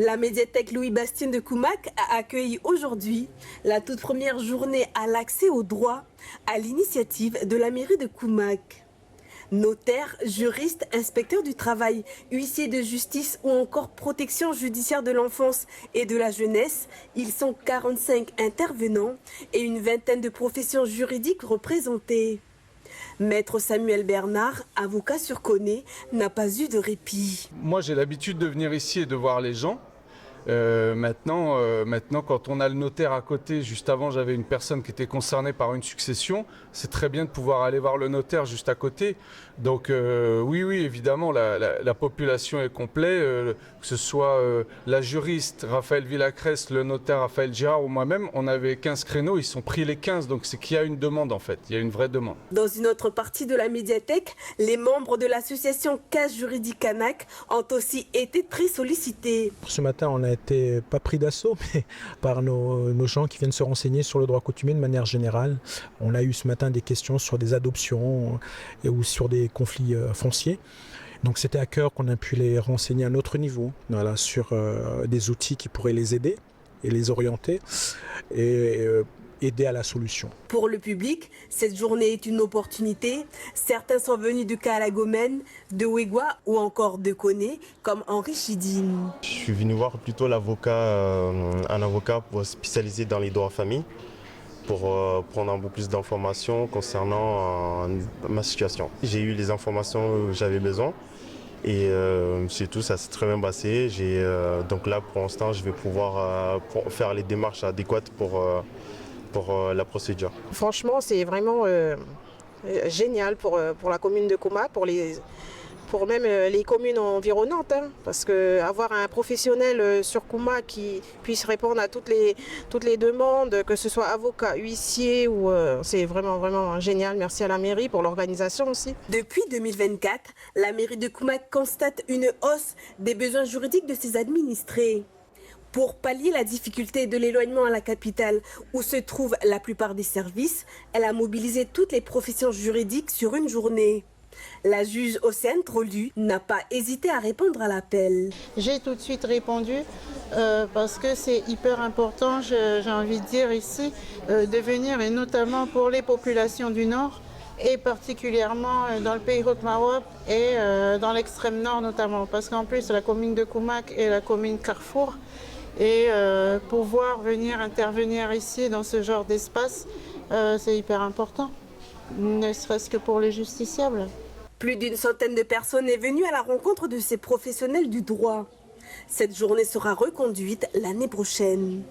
La médiathèque Louis Bastien de Koumac a accueilli aujourd'hui la toute première journée à l'accès au droit à l'initiative de la mairie de Koumac. Notaires, juristes, inspecteurs du travail, huissiers de justice ou encore protection judiciaire de l'enfance et de la jeunesse, ils sont 45 intervenants et une vingtaine de professions juridiques représentées. Maître Samuel Bernard, avocat sur Koné, n'a pas eu de répit. Moi, j'ai l'habitude de venir ici et de voir les gens. Maintenant, quand on a le notaire à côté, juste avant, j'avais une personne qui était concernée par une succession. C'est très bien de pouvoir aller voir le notaire juste à côté. Donc oui, évidemment, la population est complète, que ce soit la juriste Raphaël Villacresse, le notaire Raphaël Girard ou moi-même, on avait 15 créneaux, ils sont pris les 15, donc c'est qu'il y a une demande en fait, il y a une vraie demande. Dans une autre partie de la médiathèque, les membres de l'association Case Juridique Canac ont aussi été très sollicités. Ce matin, on n'a été pas pris d'assaut, mais par nos gens qui viennent se renseigner sur le droit coutumier de manière générale. On a eu ce matin des questions sur des adoptions ou sur des conflits fonciers. Donc c'était à cœur qu'on a pu les renseigner à notre niveau, voilà, sur des outils qui pourraient les aider et les orienter et aider à la solution. Pour le public, cette journée est une opportunité. Certains sont venus de Kalagomène, de Ouégoua ou encore de Koné, comme Henri Chidine. Je suis venu voir plutôt un avocat spécialisé dans les droits famille, pour prendre un peu plus d'informations concernant ma situation. J'ai eu les informations que j'avais besoin et c'est tout, ça s'est très bien passé. Donc là, pour l'instant, je vais pouvoir faire les démarches adéquates pour la procédure. Franchement, c'est vraiment génial pour la commune de Koumac, pour même les communes environnantes, hein, parce qu'avoir un professionnel sur Koumac qui puisse répondre à toutes les demandes, que ce soit avocat, huissier, c'est vraiment génial. Merci à la mairie pour l'organisation aussi. Depuis 2024, la mairie de Koumac constate une hausse des besoins juridiques de ses administrés. Pour pallier la difficulté de l'éloignement à la capitale où se trouvent la plupart des services, elle a mobilisé toutes les professions juridiques sur une journée. La juge Océane Trolu n'a pas hésité à répondre à l'appel. J'ai tout de suite répondu parce que c'est hyper important, j'ai envie de dire ici, de venir, et notamment pour les populations du Nord et particulièrement dans le pays Haute-Marop et dans l'extrême nord notamment, parce qu'en plus la commune de Koumac est la commune Carrefour. Et pouvoir venir intervenir ici dans ce genre d'espace, c'est hyper important, ne serait-ce que pour les justiciables. Plus d'une centaine de personnes est venue à la rencontre de ces professionnels du droit. Cette journée sera reconduite l'année prochaine.